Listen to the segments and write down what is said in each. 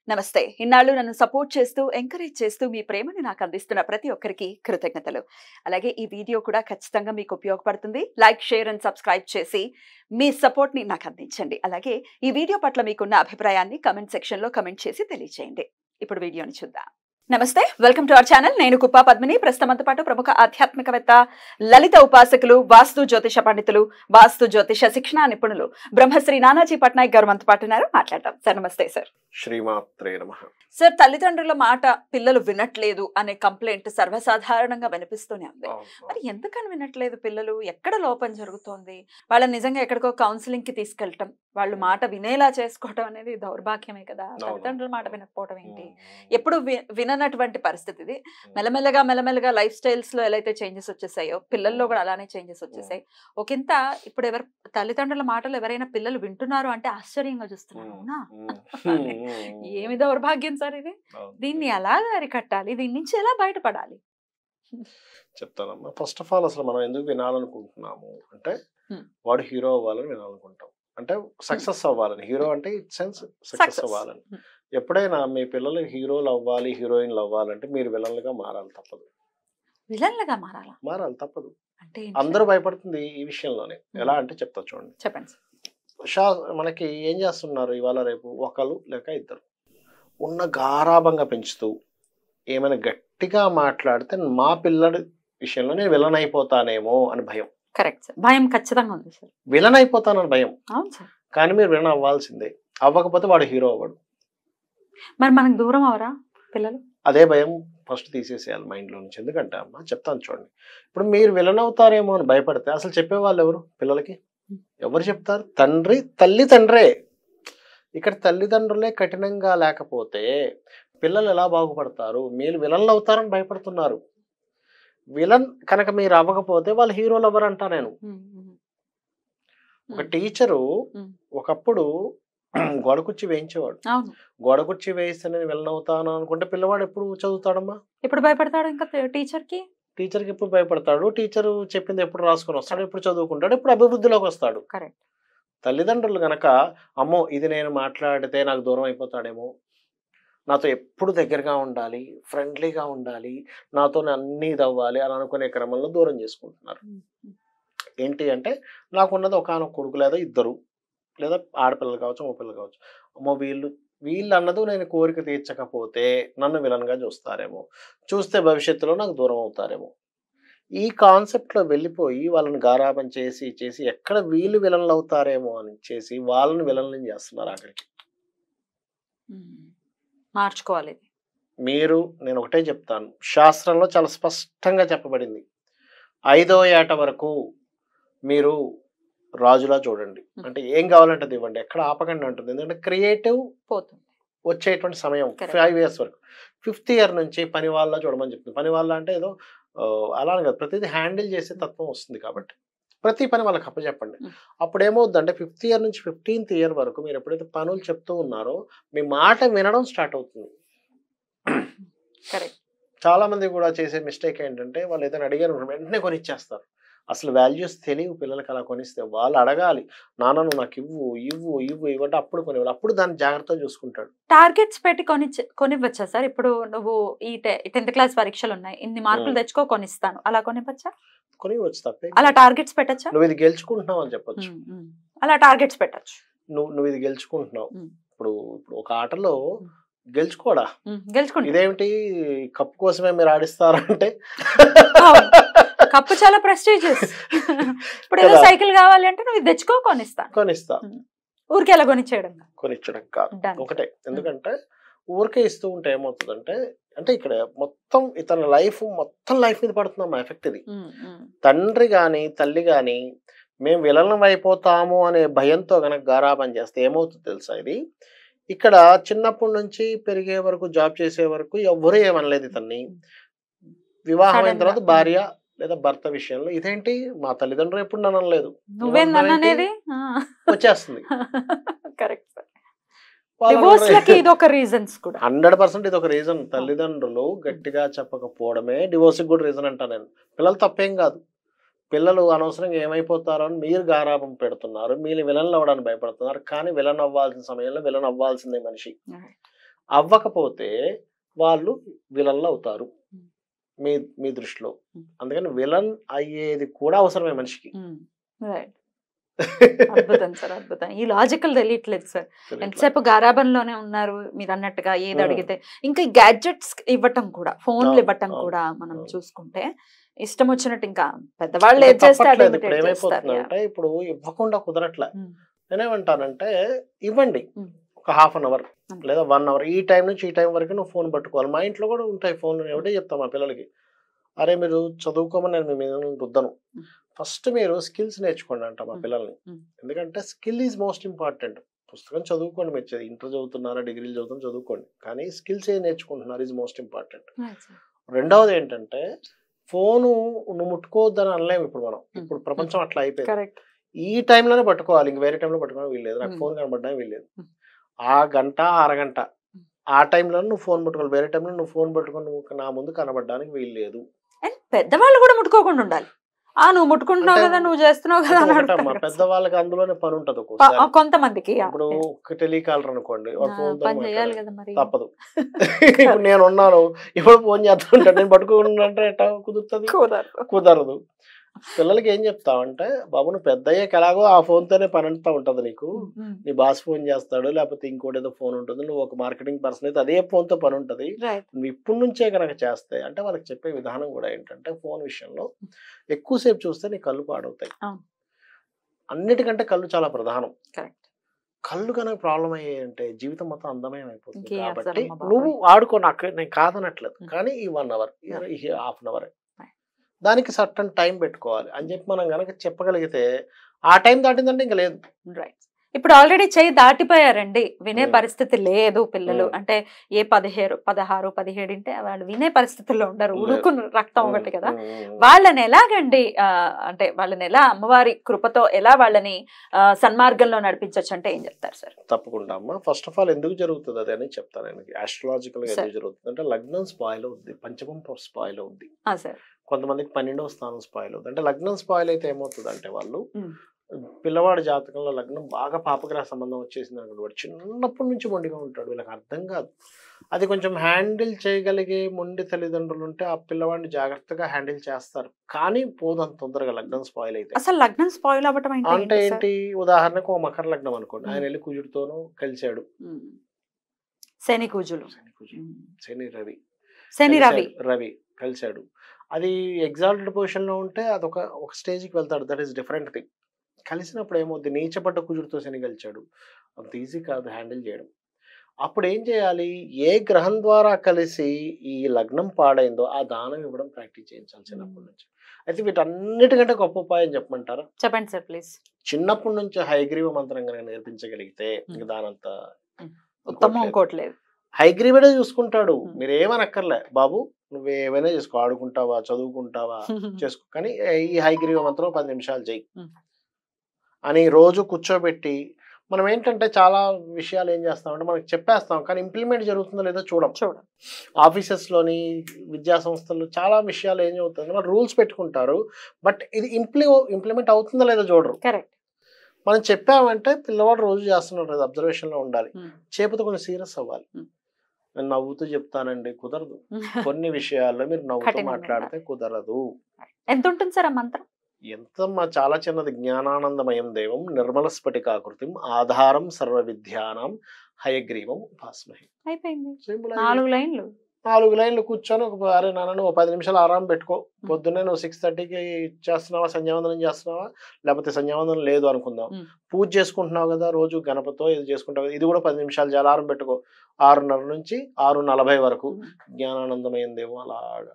నమస్తే. ఇన్నాళ్ళు నన్ను సపోర్ట్ చేస్తూ, ఎంకరేజ్ చేస్తూ మీ ప్రేమను నాకు అందిస్తున్న ప్రతి ఒక్కరికి కృతజ్ఞతలు. అలాగే ఈ వీడియో కూడా ఖచ్చితంగా మీకు ఉపయోగపడుతుంది. లైక్, షేర్ అండ్ సబ్స్క్రైబ్ చేసి మీ సపోర్ట్‌ని నాకు అందించండి. అలాగే ఈ వీడియో పట్ల మీకున్న అభిప్రాయాన్ని కామెంట్ సెక్షన్‌లో కామెంట్ చేసి తెలియజేయండి. ఇప్పుడు వీడియోని చూద్దాం. నమస్తే, వెల్కమ్ టు అవర్ ఛానల్. నేను కుప్పా పద్మిని. ప్రస్తుతంతో పాటు ప్రముఖ ఆధ్యాత్మికవేత్త, లలిత ఉపాసకులు, వాస్తు జ్యోతిష పండితులు, వాస్తు జ్యోతిష శిక్షణా నిపుణులు బ్రహ్మశ్రీ నానాజీ పట్నాయక్ గారు మనతో పాటు ఉన్నారు. మాట్లాడదాం. సార్ నమస్తే. సార్ శ్రీమాత్రే నమః. సార్, తల్లిదండ్రుల మాట పిల్లలు వినట్లేదు అనే కంప్లైంట్ సర్వసాధారణంగా వినిపిస్తూనే ఉంది. మరి ఎందుకని వినట్లేదు పిల్లలు? ఎక్కడ లోపం జరుగుతోంది? వాళ్ళని నిజంగా ఎక్కడికో కౌన్సిలింగ్ కి తీసుకెళ్ళటం, వాళ్ళు మాట వినేలా చేసుకోవటం అనేది దౌర్భాగ్యమే కదా. తల్లిదండ్రుల మాట వినకపోవడం ఏంటి? ఎప్పుడు విననటువంటి పరిస్థితి ఇది. మెల్లమెల్లగా లైఫ్ స్టైల్స్ లో ఎలా అయితే చేంజెస్ వచ్చేసాయో పిల్లల్లో కూడా అలానే చేంజెస్ వచ్చేసాయి. ఒకంత ఇప్పుడు తల్లిదండ్రుల మాటలు ఎవరైనా పిల్లలు వింటున్నారు అంటే ఆశ్చర్యంగా చూస్తున్నారు. అవునా? ఏమి దౌర్భాగ్యం సార్ ఇది. దీన్ని ఎలా అరికట్టాలి? దీని నుంచి ఎలా బయటపడాలి? చెప్తానమ్మా. ఫస్ట్ ఆఫ్ ఆల్ అసలు మనం ఎందుకు వినాలనుకుంటున్నాము అంటే, వాడు హీరో అవ్వాలని వినాలనుకుంటాం. అంటే సక్సెస్ అవ్వాలని. హీరో అంటే ఇట్ సెన్స్ సక్సెస్ అవ్వాలని. ఎప్పుడైనా మీ పిల్లలు హీరోలు అవ్వాలి, హీరోయిన్లు అవ్వాలంటే మీరు విలన్లుగా మారాలి తప్పదు. విలన్లుగా మారాలి తప్పదు. అంటే అందరూ భయపడుతుంది ఈ విషయంలోనే. ఎలా అంటే చెప్తా చూడండి. చెప్పండి. మనకి ఏం చేస్తున్నారు ఇవాళ రేపు ఒకరు లేక ఇద్దరు ఉన్న గారాభంగా పెంచుతూ ఏమైనా గట్టిగా మాట్లాడితే మా పిల్లడి విషయంలో నేను విలన్ అయిపోతానేమో అని భయం. Correct sir. భయం ఖచ్చితంగా ఉంది సార్. విలన్ అయిపోతానని భయం. అవును సార్. కానీ మీరు విలన్ అవ్వాల్సిందే. అవ్వకపోతే వాడు హీరో అవ్వడు. మరి మనకు దూరం అవరా పిల్లలు? అదే భయం ఫస్ట్ తీసేసేయాలి మైండ్లో నుంచి. ఎందుకంటే అమ్మ చెప్తాను చూడండి, ఇప్పుడు మీరు విలన్ అవుతారేమో అని భయపడితే అసలు చెప్పేవాళ్ళు ఎవరు పిల్లలకి? ఎవరు చెప్తారు? తండ్రే. ఇక్కడ తల్లిదండ్రులే కఠినంగా లేకపోతే పిల్లలు ఎలా బాగుపడతారు? మీరు విలన్లు అవుతారని భయపడుతున్నారు. విలన్ కనుక మీరు అవ్వకపోతే వాళ్ళు హీరోలు అవ్వరంటా నేను. ఒక టీచరు ఒకప్పుడు గోడకుర్చీ వేయించేవాడు. గోడకుర్చీ వేయిస్తే నేను విలన్ అవుతాను అనుకుంటే పిల్లవాడు ఎప్పుడు చదువుతాడమ్మా? ఎప్పుడు భయపడతాడు ఇంకా టీచర్కి ఎప్పుడు భయపడతాడు? టీచరు చెప్పింది ఎప్పుడు రాసుకొని వస్తాడు? ఎప్పుడు చదువుకుంటాడు? ఎప్పుడు అభివృద్ధిలోకి వస్తాడు? కరెక్ట్. తల్లిదండ్రులు గనక అమ్మో ఇది నేను మాట్లాడితే నాకు దూరం అయిపోతాడేమో, నాతో ఎప్పుడు దగ్గరగా ఉండాలి, ఫ్రెండ్లీగా ఉండాలి, నాతో అన్నీ ఇది అవ్వాలి అని అనుకునే క్రమంలో దూరం చేసుకుంటున్నారు. ఏంటి అంటే నాకున్నది ఒకానొక కొడుకు లేదా ఇద్దరు, లేదా ఆడపిల్లలు కావచ్చు, మగ పిల్లలు కావచ్చు. అమ్మో వీళ్ళు అన్నది నేను కోరిక తీర్చకపోతే నన్ను విలన్గా చూస్తారేమో, చూస్తే భవిష్యత్తులో నాకు దూరం అవుతారేమో. ఈ కాన్సెప్ట్లో వెళ్ళిపోయి వాళ్ళని గారాబం చేసి ఎక్కడ వీళ్ళు విలన్లు అవుతారేమో అని చేసి వాళ్ళని విలన్లను చేస్తున్నారు. ఆఖరికి మార్చుకోవాలి. నేను ఒకటే చెప్తాను, శాస్త్రంలో చాలా స్పష్టంగా చెప్పబడింది, 5వ ఏట వరకు మీరు రాజులా చూడండి. అంటే ఏం కావాలంటే అది ఇవ్వండి, ఎక్కడ ఆపకండి అంటుంది. ఎందుకంటే క్రియేటివ్ పోతుంది వచ్చేటువంటి సమయం 5 years వరకు. 5th year నుంచి పని వాళ్ళ చూడమని చెప్తుంది. పని వాళ్ళ అంటే ఏదో అలానే కాదు, ప్రతిదీ హ్యాండిల్ చేసే తత్వం వస్తుంది కాబట్టి ప్రతి పని వాళ్ళకి అప్పచెప్పండి. అప్పుడు ఏమవుద్దంటే 5th year నుంచి 15th year వరకు మీరు ఎప్పుడైతే పనులు చెప్తూ ఉన్నారో మీ మాట వినడం స్టార్ట్ అవుతుంది. చాలా మంది కూడా చేసే మిస్టేక్ ఏంటంటే వాళ్ళు ఏదైనా అడిగారు వెంటనే కొనిచ్చేస్తారు. అసలు వాల్యూస్ తెలియవు పిల్లలకి. అలా కొనిస్తే వాళ్ళు అడగాలి, నాన్న నువ్వు నాకు ఇవ్వు ఇవ్వంటే అప్పుడు కొనివ్వాలి. అప్పుడు దాన్ని జాగ్రత్తగా చూసుకుంటాడు. టార్గెట్స్ పెట్టి కొనివ్వచ్చా సార్? ఇప్పుడు నువ్వు ఈ 10th class పరీక్షలు ఉన్నాయి, ఇన్ని మార్కులు తెచ్చుకో కొనిస్తాను, అలా కొనివ్వచ్చా? కొనివచ్చు, తప్పే. అలా టార్గెట్స్ పెట్టచ్చా? నువ్వు ఇది గెలుచుకుంటున్నావు అని చెప్పొచ్చు. అలా టార్గెట్స్ పెట్టచ్చు. నువ్వు ఇది గెలుచుకుంటున్నావు. ఇప్పుడు ఒక ఆటలో గెలుచుకోడా, ఇదేమిటి కప్పు కోసమే మీరు ఆడిస్తారంటే కప్పు చాలా ప్రెస్టీజియస్. ఇప్పుడు ఏదో సైకిల్ కావాలి అంటే నువ్వు తెచ్చుకో కొనిస్తా. ఊరికే ఎలా కొనిచ్చేయడం కాదు, ఒకటే. ఎందుకంటే ఊరికే ఇస్తూ ఉంటే ఏమవుతుందంటే, అంటే ఇక్కడ మొత్తం ఇతని లైఫ్ మీద పడుతున్నాం ఎఫెక్ట్. ఇది తండ్రి గాని తల్లి గాని మేము విలనం అయిపోతాము అనే భయంతో గనక గారాబం చేస్తే ఏమవుతుంది తెలుసా? ఇది ఇక్కడ చిన్నప్పటి నుంచి పెరిగే వరకు, జాబ్ చేసే వరకు ఎవరు ఏమనలేదు ఇతన్ని. వివాహం అయిన తర్వాత భార్య లేదా భర్త విషయంలో ఇదేంటి మా తల్లిదండ్రులు ఎప్పుడు నన్ను అనలేదు, వచ్చేస్తుంది. 100% ఇది ఒక రీజన్. తల్లిదండ్రులు గట్టిగా చెప్పకపోవడమే డివోర్స్కి కూడా రీజన్ అంటా నేను. పిల్లలు తప్పేం కాదు, పిల్లలు అనవసరంగా ఏమైపోతారో అని మీరు గారాబం పెడుతున్నారు, మీరు విలన్లు అవ్వడానికి భయపడుతున్నారు. కానీ విలన్ అవ్వాల్సిన సమయంలో విలన్ అవ్వాల్సిందే మనిషి. అవ్వకపోతే వాళ్ళు విలన్లు అవుతారు మీ మీ దృష్టిలో. అందుకని విలన్ అయ్యేది కూడా అవసరమే మనిషికి. రైట్. అద్భుతం సార్, అద్భుతం. ఈ లాజికల్ తెలియట్లేదు సార్. ఎంతసేపు గారాబంలోనే ఉన్నారు మీరు అన్నట్టుగా, ఏది అడిగితే ఇంకా గ్యాడ్జెట్స్ ఇవ్వటం కూడా, ఫోన్లు ఇవ్వటం కూడా మనం చూసుకుంటే ఇష్టం వచ్చినట్టు ఇంకా పెద్దవాళ్ళు ఏం చేస్తారు. ఇప్పుడు ఏమైపోతుందంటే ఇప్పుడు ఇవ్వకుండా కుదరట్లే. నేనేమంటానంటే ఇవ్వండి ఒక హాఫ్ అన్ అవర్ లేదా 1 అవర్, ఈ టైం నుంచి ఈ టైం వరకు నువ్వు ఫోన్ పట్టుకోవాలి. మా ఇంట్లో కూడా ఉంటాయి ఫోన్లు. ఒకటే చెప్తాం మా పిల్లలకి, అరే మీరు చదువుకోమని నేను మీ మీద రుద్దను, ఫస్ట్ మీరు స్కిల్స్ నేర్చుకోండి అంట మా పిల్లల్ని. ఎందుకంటే స్కిల్ ఈజ్ మోస్ట్ ఇంపార్టెంట్. పుస్తకం చదువుకోండి, మీరు ఇంటర్ చదువుతున్నారా డిగ్రీలు చదువుతాం చదువుకోండి, కానీ స్కిల్స్ ఏ నేర్చుకుంటున్నారు ఈజ్ మోస్ట్ ఇంపార్టెంట్. రెండవది ఏంటంటే ఫోను నువ్వు ముట్టుకోవద్దని అనలేము ఇప్పుడు మనం. ఇప్పుడు ప్రపంచం అట్లా అయిపోయింది. ఈ టైంలోనే పట్టుకోవాలి, ఇంక వేరే టైంలో పట్టుకోవడం వీల్లేదు. నాకు ఫోన్ కనబడ్డా వీల్లేదు. ఆ గంట అరగంట ఆ టైంలో నువ్వు ఫోన్ పట్టుకోవాలి, వేరే టైంలో నువ్వు ఫోన్ పట్టుకొని నువ్వు నా ముందు కనబడడానికి వీల్లేదు. పెద్దవాళ్ళు కూడా ముట్టుకోకుండా ఉండాలి. నువ్వు ముట్టుకుంటున్నావు కదా, నువ్వు చేస్తున్నావు కదా. పెద్దవాళ్ళకి అందులోనే పని ఉంటది కొంతమందికి. ఇప్పుడు టెలికాలర్ అనుకోండి, పని చేయాలి కదా మరి, తప్పదు. ఇప్పుడు నేను ఉన్నాను, ఇప్పుడు ఫోన్ చేస్తుంటా, నేను పట్టుకుంటే ఎట్లా కుదురుతుంది? కుదరదు. పిల్లలకి ఏం చెప్తావంటే, బాబు నువ్వు పెద్ద అయ్యాక ఎలాగో ఆ ఫోన్ తోనే పని అంతా ఉంటది నీకు. నీ బాస్ ఫోన్ చేస్తాడు, లేకపోతే ఇంకోటి ఏదో ఫోన్ ఉంటుంది, నువ్వు ఒక మార్కెటింగ్ పర్సన్ అయితే అదే ఫోన్ తో పని ఉంటది. నువ్వు ఇప్పటి నుంచే కనుక చేస్తే, అంటే వాళ్ళకి చెప్పే విధానం కూడా ఏంటంటే, ఫోన్ విషయంలో ఎక్కువసేపు చూస్తే నీ కళ్ళు పాడవుతాయి. అన్నిటికంటే కళ్ళు చాలా ప్రధానం. కళ్ళు కనుక ప్రాబ్లం అయ్యాయంటే జీవితం మొత్తం అందమయమైపోతుంది. కాబట్టి నువ్వు ఆడుకో, నాకు నేను కాదనట్లేదు, కానీ ఈ 1 అవర్, ఈ హాఫ్ అన్ అవర్ దానికి సర్టన్ టైం పెట్టుకోవాలి అని చెప్పి మనం కనుక చెప్పగలిగితే, ఆ టైం దాటిందంటే ఇంకా లేదు. రైట్. ఇప్పుడు ఆల్రెడీ చెయ్యి దాటిపోయారండి, వినే పరిస్థితి లేదు పిల్లలు. అంటే ఏ 16, 17 అంటే వాళ్ళు వినే పరిస్థితుల్లో ఉండరు. ఉడుకుని రక్తం ఒకటి కదా. వాళ్ళని ఎలాగండి, అంటే వాళ్ళని ఎలా అమ్మవారి కృపతో ఎలా వాళ్ళని సన్మార్గంలో నడిపించవచ్చు అంటే ఏం చెప్తారు సార్? తప్పకుండా అమ్మ. ఫస్ట్ ఆఫ్ ఆల్ ఎందుకు జరుగుతుంది అది అని చెప్తాను నేను. ఆస్ట్రాలజికల్ గా ఎందుకు జరుగుతుంది అంటే, లగ్నం స్పాయిల్ అవుద్ది, పంచమం స్పాయిల్ అవుద్ది. కొంతమందికి 12వ స్థానం స్పాయిల్ అవుతుంది. అంటే లగ్నం స్పాయిల్ అయితే ఏమవుతుంది అంటే, వాళ్ళు పిల్లవాడి జాతకంలో లగ్నం బాగా పాపగ్రహ సంబంధం వచ్చేసింది అనుకోండి, వాడు చిన్నప్పటి నుంచి మొండిగా ఉంటాడు, వీళ్ళకి అర్థం కాదు. అది కొంచెం హ్యాండిల్ చేయగలిగే మొండి తల్లిదండ్రులు ఉంటే ఆ పిల్లవాడిని జాగ్రత్తగా హ్యాండిల్ చేస్తారు, కానీ పోదంత తొందరగా లగ్నం స్పాయిల్ అయితే. అసలు లగ్నం స్పాయిల్ అవ్వటం అంటే ఏంటి? ఉదాహరణకు ఓ మకర లగ్నం అనుకోండి, ఆయన వెళ్ళి కుజుడితోనూ కలిశాడు, శని కుజులు, శని రవి కలిశాడు. అది ఎగ్జాల్టెడ్ పొజిషన్ లో ఉంటే అదొక స్టేజ్కి వెళ్తాడు, దట్ ఈస్ డిఫరెంట్ థింగ్. కలిసినప్పుడు ఏమవుద్ది, నీచపడ్డ కుజుడితో శని కలిచాడు, అంత ఈజీ కాదు హ్యాండిల్ చేయడం. అప్పుడు ఏం చేయాలి? ఏ గ్రహం ద్వారా కలిసి ఈ లగ్నం పాడైందో ఆ దానం ఇవ్వడం ప్రాక్టీస్ చేయించాలి చిన్నప్పటి నుంచి. అయితే వీటన్నిటికంటే గొప్ప ఉపాయం చెప్పమంటారా? చెప్పండి సార్ ప్లీజ్. చిన్నప్పటి నుంచి హైగ్రీవ మంత్రం కనుక నేర్పించగలిగితే దానంత ఉత్తమం ఇంకోట్లేదు. హైగ్రీవుడే చూసుకుంటాడు, మీరు ఏమనక్కర్లే, బాబు నువ్వు ఏమైనా చేసుకో, ఆడుకుంటావా చదువుకుంటావా చేసుకో, కానీ ఈ హైగ్రీవ మంత్రం 10 నిమిషాలు చెయ్యి అని రోజు కూర్చోబెట్టి, మనం ఏంటంటే చాలా విషయాలు ఏం చేస్తామంటే మనకి చెప్పేస్తాం, కానీ ఇంప్లిమెంట్ జరుగుతుందో లేదో చూడం. ఆఫీసెస్లోని విద్యా సంస్థల్లో చాలా విషయాలు ఏం అవుతుంది, వాళ్ళు రూల్స్ పెట్టుకుంటారు, బట్ ఇది ఇంప్లిమెంట్ అవుతుందో లేదో చూడరు. మనం చెప్పామంటే పిల్లవాడు రోజు చేస్తున్నాడు, అబ్జర్వేషన్లో ఉండాలి, చేపతో కొంచెం సీరియస్ అవ్వాలి. నేను నవ్వుతూ చెప్తానండి, కుదరదు. కొన్ని విషయాల్లో మీరు నవ్వుతూ మాట్లాడితే కుదరదు. ఎంత ఉంటుంది సార్ ఆ మంత్రం? ఎంతమ్మా, చాలా చిన్నది. జ్ఞానానందమయం దేవం నిర్మల స్ఫటికాకృతిం ఆధారం సర్వ విద్యానాం హయగ్రీవం ఉపాస్మహే. అయిపోయింది. సింపుల్. 4 లైన్లు కూర్చొని అరే నాన్న నువ్వు 10 నిమిషాలు ఆరాం పెట్టుకో, పొద్దున్నే నువ్వు 6:30కి చేస్తున్నావా, సంధ్యావందనం చేస్తున్నావా, లేకపోతే సంధ్యావందనం లేదు అనుకుందాం, పూజ చేసుకుంటున్నావు కదా రోజు గణపతితో, ఇది చేసుకుంటావు కదా, ఇది కూడా 10 నిమిషాలు చాలా ఆరం పెట్టుకో. 6:30 నుంచి 6:40 వరకు జ్ఞానానందమయం దేవం. అలాగా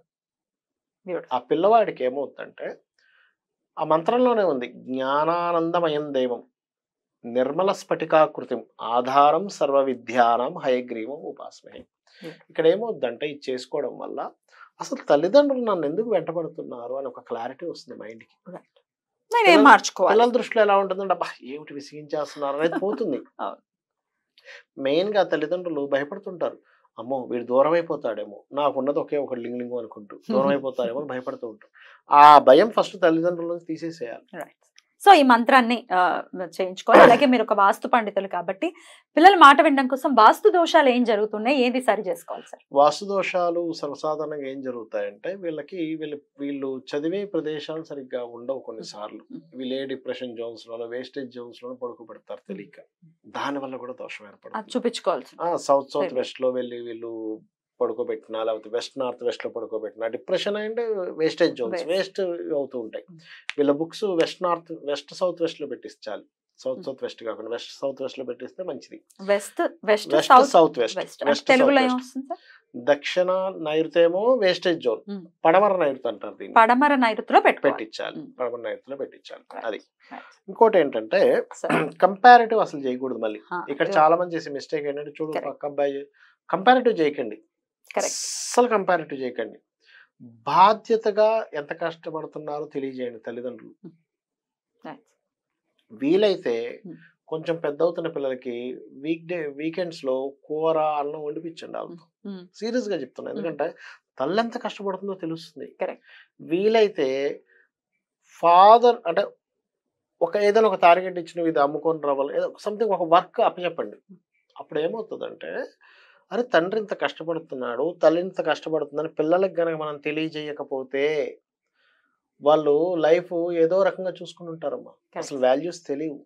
ఆ పిల్లవాడికి ఏమవుతుందంటే, ఆ మంత్రంలోనే ఉంది, జ్ఞానానందమయం దేవం నిర్మల స్ఫటికాకృతిం ఆధారం సర్వ విద్యానాం హయగ్రీవం ఉపాస్మహే. ఇక్కడ ఏమవుద్దంటే, ఇది చేసుకోవడం వల్ల అసలు తల్లిదండ్రులు నన్ను ఎందుకు వెంటబడుతున్నారు అని ఒక క్లారిటీ వస్తుంది మైండ్కి. పిల్లల దృష్టిలో ఎలా ఉంటుందంటే, అబ్బా ఏమిటి విసిగించేస్తున్నారు అనేది పోతుంది. మెయిన్గా తల్లిదండ్రులు భయపడుతుంటారు, అమ్మో వీడు దూరం అయిపోతాడేమో, నాకున్నది ఒకే ఒక లింగు అనుకుంటూ దూరం అయిపోతాడేమో అని భయపడుతూ ఉంటారు. ఆ భయం ఫస్ట్ తల్లిదండ్రుల నుంచి తీసేసేయాలి. సో ఈ మంత్రాన్ని చేయించుకోవాలి. అలాగే మీరు ఒక వాస్తు పండితులు కాబట్టి పిల్లల మాట వినడం కోసం వాస్తు దోషాలు ఏం జరుగుతున్నాయి, ఏది సరి చేసుకోవాలి సార్? వాస్తు దోషాలు సర్వసాధారణంగా ఏం జరుగుతాయంటే వీళ్ళు చదివే ప్రదేశాలు సరిగ్గా ఉండవు కొన్నిసార్లు. వీళ్ళు ఏ డిప్రెషన్ జోన్స్ లోనో వేస్టేజ్ జోన్స్ లోనో పడుకోబెడతారు తెలియక. దాని వల్ల కూడా దోషం ఏర్పడుతుంది. చూపించుకోవాలి. సౌత్ వెస్ట్ లో వెళ్ళి వీళ్ళు పడుకోబెట్టినా, లేకపోతే వెస్ట్ నార్త్ వెస్ట్ లో పడుకోబెట్టినా depression and wastage zones waste అవుతూ ఉంటాయి. వీళ్ళ బుక్స్ వెస్ట్ సౌత్ వెస్ట్ లో పెట్టించాలి. సౌత్ వెస్ట్ కాకుండా వెస్ట్ సౌత్ వెస్ట్ లో పెట్టిస్తే మంచిది. సౌత్ వెస్ట్ దక్షిణ నైరుతి ఏమో వేస్టేజ్ జోన్, పడమర నైరుతి అంటారు దీన్ని. పడమర నైరుతిలో పెట్టించాలి. పడమర నైరుతిలో పెట్టించాలి. అది. ఇంకోటి ఏంటంటే కంపారిటివ్ అసలు చేయకూడదు. మళ్ళీ ఇక్కడ చాలా మంది చేసే మిస్టేక్ ఏంటంటే, చూడు పక్క అబ్బాయి, కంపారిటివ్ చేయకండి. అస్సలు కంపారిటివ్ చేయకండి. బాధ్యతగా ఎంత కష్టపడుతున్నారో తెలియజేయండి తల్లిదండ్రులు. వీలైతే కొంచెం పెద్ద అవుతున్న పిల్లలకి వీకెండ్స్ లో కూర అన్నం వండిపించండి. వాళ్ళతో సీరియస్ గా చెప్తున్నా. ఎందుకంటే తల్లి ఎంత కష్టపడుతుందో తెలుస్తుంది. వీలైతే ఫాదర్ అంటే ఏదైనా ఒక టార్గెట్ ఇచ్చిన ఇది అమ్ముకొని రావాలి, ఏదో సంథింగ్ ఒక వర్క్ అప్పచెప్పండి. అప్పుడు ఏమవుతుందంటే, అరే తండ్రి ఇంత కష్టపడుతున్నాడు, తల్లి ఇంత కష్టపడుతుందని పిల్లలకి గనక మనం తెలియజేయకపోతే వాళ్ళు లైఫ్ ఏదో రకంగా చూసుకుని ఉంటారమ్మా. అసలు వాల్యూస్ తెలియవు.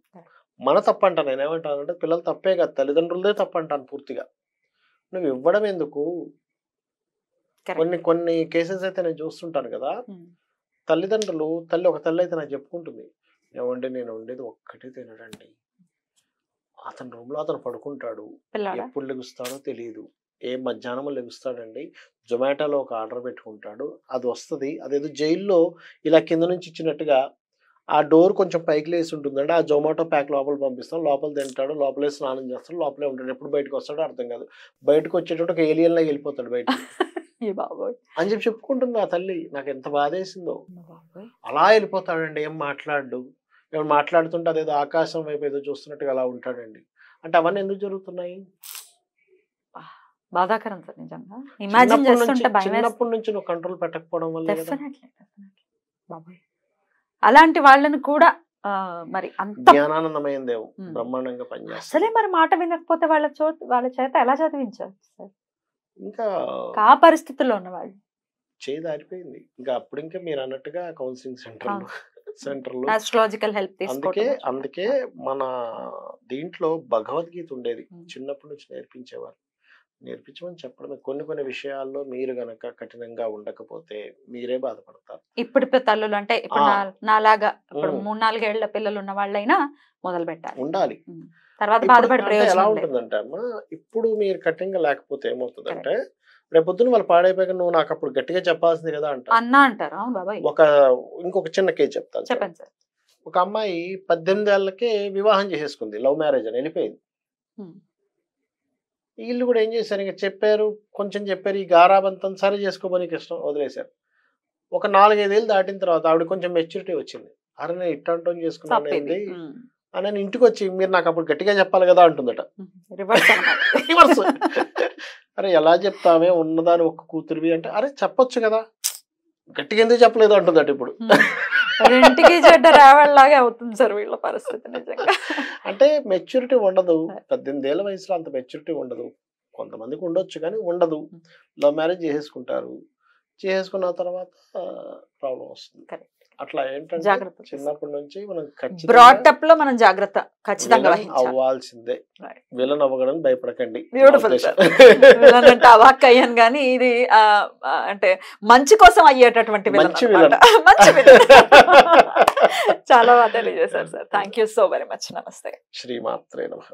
మన తప్పంట. నేనేమంటానంటే పిల్లలు తప్పే కాదు, తల్లిదండ్రులదే తప్పంటాను పూర్తిగా. నువ్వు ఇవ్వడం ఎందుకు? కొన్ని కేసెస్ అయితే నేను చూస్తుంటాను కదా, తల్లిదండ్రులు, ఒక తల్లి అయితే నాకు చెప్పుకుంటుంది, ఏమంటే నేను ఉండేది ఒక్కటే తినడండి, అతని రూమ్ లో అతను పడుకుంటాడు, ఎప్పుడు లెగుస్తాడో తెలియదు, ఏ మధ్యాహ్నం లెగుస్తాడండి, జొమాటోలో ఒక ఆర్డర్ పెట్టుకుంటాడు, అది వస్తుంది, అదేదో జైల్లో ఇలా కింద నుంచి ఇచ్చినట్టుగా ఆ డోర్ కొంచెం పైకి లేసి ఉంటుందండి, ఆ జొమాటో ప్యాక్ లోపల పంపిస్తాం, లోపల తింటాడు, లోపలే స్నానం చేస్తాడు, లోపలే ఉంటాడు, ఎప్పుడు బయటకు వస్తాడో అర్థం కాదు, బయటకు వచ్చేటప్పుడు ఒక ఏలియన్ లాగా వెళ్ళిపోతాడు బయట అని చెప్పి చెప్పుకుంటుంది ఆ తల్లి. నాకు ఎంత బాధేసిందో. అలా వెళ్ళిపోతాడండి, ఏం మాట్లాడు, ఏమైనా మాట్లాడుతుంటే అదేదో ఆకాశం వైపు ఏదో చూస్తున్నట్టుగా అలా ఉంటాడండి. అంటే అవన్నీ ఎందుకు జరుగుతున్నాయి? బాధాకరం సార్ నిజంగా. ఇమాజిన్ చేస్తుంటే చిన్నప్పటి నుంచి నువ్వు కంట్రోల్ పెట్టకపోవడం వల్ల. అలాంటి వాళ్ళని కూడా మరి అంత జ్ఞానానందమైన దేవు బ్రహ్మాండంగా పనిచేస్తారు. అసలే మరి మాట వినకపోతే వాళ్ళ చేత ఎలా చదివించారు సార్? ఇంకా ఆ పరిస్థితుల్లో ఉన్నవాళ్ళు చేయి దారిపోయింది. ఇంకా అప్పుడు ఇంకా మీరు అన్నట్టుగా కౌన్సిలింగ్ సెంటర్లు ఆస్ట్రాలజికల్ హెల్ప్ తీసుకోవడం. అందుకే మన దీంట్లో భగవద్గీత ఉండేది, చిన్నప్పటి నుంచి నేర్పించమని చెప్పడమే. కొన్ని విషయాల్లో మీరు గనక కఠినంగా ఉండకపోతే మీరే బాధపడతారు. ఇప్పుడు తల్లులు అంటే ఇప్పుడు నాలాగా ఇప్పుడు 3-4 ఏళ్ల పిల్లలు ఉన్న వాళ్ళైనా మొదలు పెట్టాలి, ఉండాలి. తర్వాత బాధపడే ప్రయోజనం ఎలా ఉంటుందంటే అమ్మా, ఇప్పుడు మీరు కఠినంగా లేకపోతే ఏమవుతుందంటే, రేపొద్దున వాళ్ళు పాడైపోయాక నువ్వు నాకు అప్పుడు గట్టిగా చెప్పాల్సింది కదా అంటారు. ఇంకొక చిన్న కేసు చెప్తాను. చెప్పండి సార్. ఒక అమ్మాయి 18 ఏళ్లకే వివాహం చేసేసుకుంది, లవ్ మ్యారేజ్ అని వెళ్ళిపోయింది. వీళ్ళు కూడా ఏం చేశారు, ఇంకా కొంచెం చెప్పారు, ఈ గారాబంతం సరే చేసుకోబోనికి ఇష్టం వదిలేశారు. ఒక 4-5 ఏళ్ళు దాటిన తర్వాత ఆవిడ కొంచెం మెచ్యూరిటీ వచ్చింది. అరే నేను ఇట్టంటం చేసుకున్నాను ఏంటి అని నేను ఇంటికి వచ్చి, మీరు నాకు అప్పుడు గట్టిగా చెప్పాలి కదా అంటుందట. రివర్స్. అరే ఎలా చెప్తామే, ఉన్నదాని ఒక్క కూతురివి అంటే, అరే చెప్పొచ్చు కదా, గట్టిగా ఎందుకు చెప్పలేదు అంటుందట. ఇప్పుడు ఇంటికి చెడ్డ రావాళ్ళలాగే అవుతుంది సార్ వీళ్ళ పరిస్థితి నిజంగా. అంటే మెచ్యూరిటీ ఉండదు. 18 ఏళ్ల వయసులో అంత మెచ్యూరిటీ ఉండదు. కొంతమందికి ఉండొచ్చు కానీ ఉండదు. లవ్ మ్యారేజ్ చేసుకున్న తర్వాత ప్రాబ్లం వస్తుంది. అట్లా ఏంటంటే చిన్నప్పటి నుంచి మనం బ్రాటప్ లో మనం జాగ్రత్త ఖచ్చితంగా అవ్వాల్సిందే. విలన్ అవ్వడానికి భయపడకండి. బ్యూటిఫుల్ విలన్ అంటే అవాక్ అయ్యాను కానీ ఇది అంటే మంచి కోసం అయ్యేటటువంటి మంచి విలన్. చాలా బాగా తెలియజేశారు sir. Thank you so very much. నమస్తే. శ్రీమాత్రే నమః.